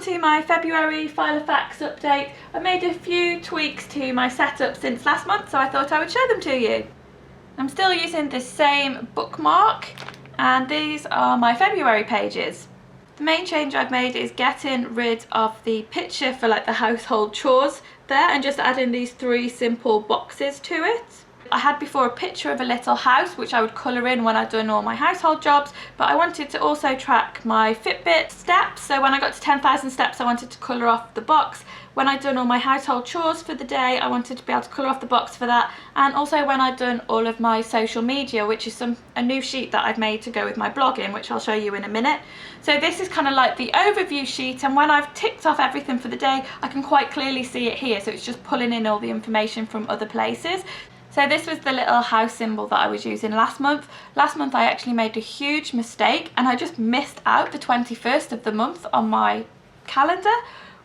to my February Filofax update. I made a few tweaks to my setup since last month, so I thought I would show them to you. I'm still using this same bookmark, and these are my February pages. The main change I've made is getting rid of the picture for like the household chores there and just adding these 3 simple boxes to it. I had before a picture of a little house which I would colour in when I'd done all my household jobs, but I wanted to also track my Fitbit steps, so when I got to 10,000 steps I wanted to colour off the box. When I'd done all my household chores for the day I wanted to be able to colour off the box for that, and also when I'd done all of my social media, which is a new sheet that I've made to go with my blogging, which I'll show you in a minute. So this is kind of like the overview sheet, and when I've ticked off everything for the day I can quite clearly see it here, so it's just pulling in all the information from other places. So this was the little house symbol that I was using last month. Last month I actually made a huge mistake and I just missed out the 21st of the month on my calendar,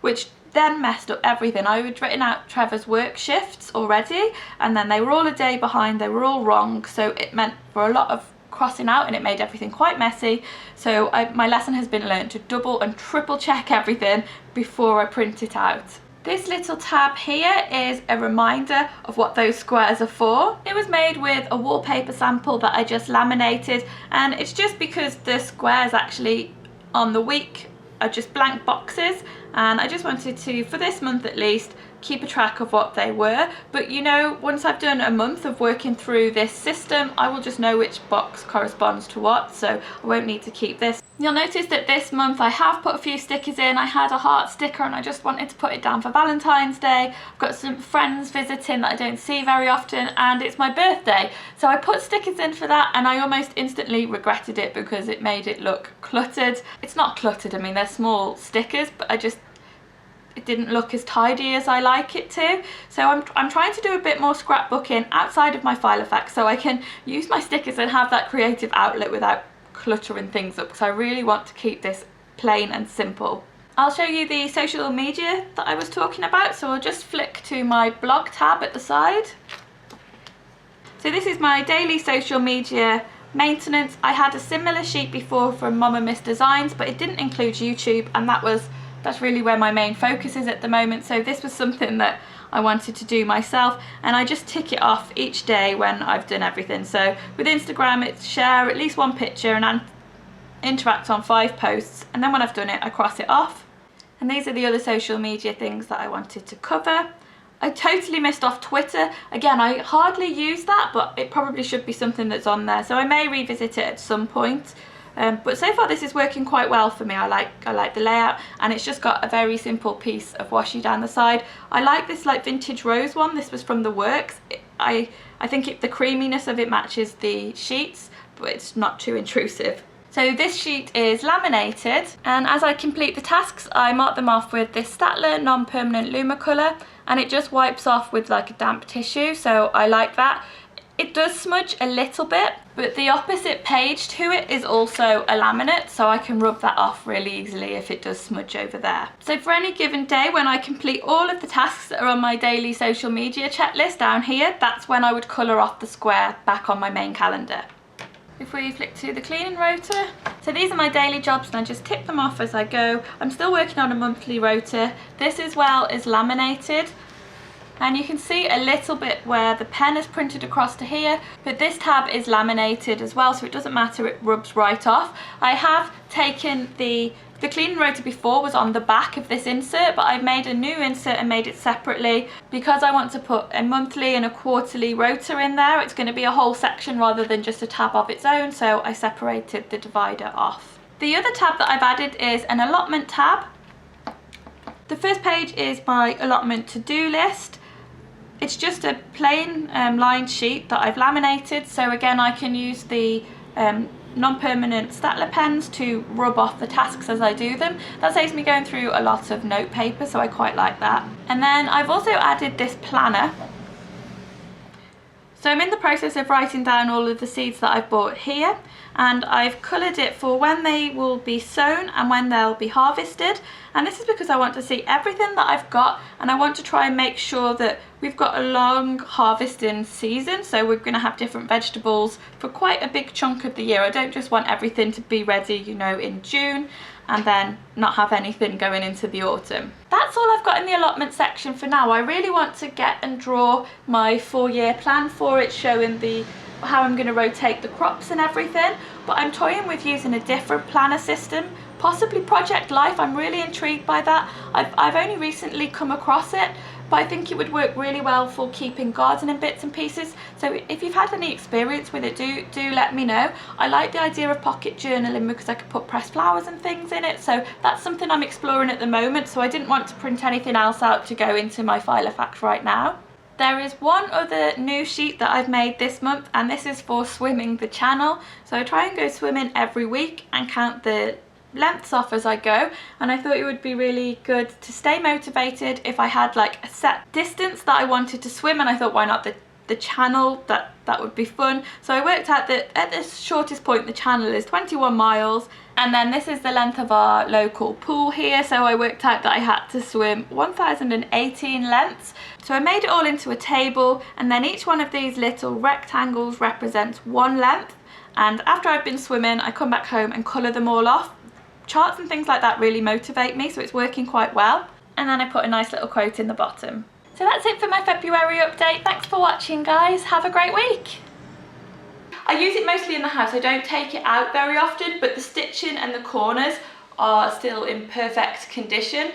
which then messed up everything. I had written out Trevor's work shifts already and then they were all a day behind, they were all wrong, so it meant for a lot of crossing out and it made everything quite messy. So my lesson has been learned to double and triple check everything before I print it out. This little tab here is a reminder of what those squares are for. It was made with a wallpaper sample that I just laminated, and it's just because the squares actually on the week are just blank boxes, and I just wanted to, for this month at least, keep a track of what they were. But you know, once I've done a month of working through this system, I will just know which box corresponds to what, so I won't need to keep this. You'll notice that this month I have put a few stickers in. I had a heart sticker and I just wanted to put it down for Valentine's Day. I've got some friends visiting that I don't see very often, and it's my birthday. So I put stickers in for that and I almost instantly regretted it because it made it look cluttered. It's not cluttered, I mean they're small stickers, but it didn't look as tidy as I like it to. So I'm trying to do a bit more scrapbooking outside of my Filofax so I can use my stickers and have that creative outlet without cluttering things up, because I really want to keep this plain and simple. I'll show you the social media that I was talking about, so I'll just flick to my blog tab at the side. So this is my daily social media maintenance. I had a similar sheet before from Mama Miss Designs, but it didn't include YouTube, and that's really where my main focus is at the moment. So this was something that I wanted to do myself, and I just tick it off each day when I've done everything. So with Instagram it's share at least 1 picture and interact on 5 posts, and then when I've done it I cross it off. And these are the other social media things that I wanted to cover. I totally missed off Twitter. Again, I hardly use that, but it probably should be something that's on there, so I may revisit it at some point. But so far this is working quite well for me. I like the layout, and it's just got a very simple piece of washi down the side. I like this like vintage rose one. This was from the Works. I think the creaminess of it matches the sheets, but it's not too intrusive. So this sheet is laminated, and as I complete the tasks I mark them off with this Staedtler non-permanent Lumicolour, and it just wipes off with like a damp tissue, so I like that. It does smudge a little bit, but the opposite page to it is also a laminate, so I can rub that off really easily if it does smudge over there. So for any given day, when I complete all of the tasks that are on my daily social media checklist down here, that's when I would colour off the square back on my main calendar. If we flick to the cleaning rota, so these are my daily jobs and I just tick them off as I go. I'm still working on a monthly rota. This as well is laminated. And you can see a little bit where the pen is printed across to here, but this tab is laminated as well, so it doesn't matter, it rubs right off. I have taken the cleaning rota before was on the back of this insert, but I've made a new insert and made it separately because I want to put a monthly and a quarterly rota in there. It's going to be a whole section rather than just a tab of its own, so I separated the divider off. The other tab that I've added is an allotment tab. The first page is my allotment to-do list. It's just a plain lined sheet that I've laminated, so again I can use the non-permanent Staedtler pens to rub off the tasks as I do them. That saves me going through a lot of note paper, so I quite like that. And then I've also added this planner. So I'm in the process of writing down all of the seeds that I've bought here, and I've coloured it for when they will be sown and when they'll be harvested. And this is because I want to see everything that I've got, and I want to try and make sure that we've got a long harvesting season, so we're going to have different vegetables for quite a big chunk of the year. I don't just want everything to be ready, you know, in June. and then not have anything going into the autumn. That's all I've got in the allotment section for now. I really want to get and draw my 4-year plan for it, showing how I'm going to rotate the crops and everything, but I'm toying with using a different planner system, possibly Project Life. I'm really intrigued by that. I've only recently come across it, but I think it would work really well for keeping gardening bits and pieces. So if you've had any experience with it, do let me know. I like the idea of pocket journaling because I could put pressed flowers and things in it, so that's something I'm exploring at the moment, so I didn't want to print anything else out to go into my Filofax right now. There is one other new sheet that I've made this month, and this is for swimming the channel. So I try and go swimming every week and count the lengths off as I go, and I thought it would be really good to stay motivated if I had like a set distance that I wanted to swim, and I thought why not the channel, that would be fun. So I worked out that at the shortest point the channel is 21 miles, and then this is the length of our local pool here, so I worked out that I had to swim 1018 lengths. So I made it all into a table, and then each one of these little rectangles represents one length, and after I've been swimming I come back home and colour them all off. Charts and things like that really motivate me, so it's working quite well. And then I put a nice little quote in the bottom. So that's it for my February update. Thanks for watching, guys. Have a great week. I use it mostly in the house. I don't take it out very often, but the stitching and the corners are still in perfect condition.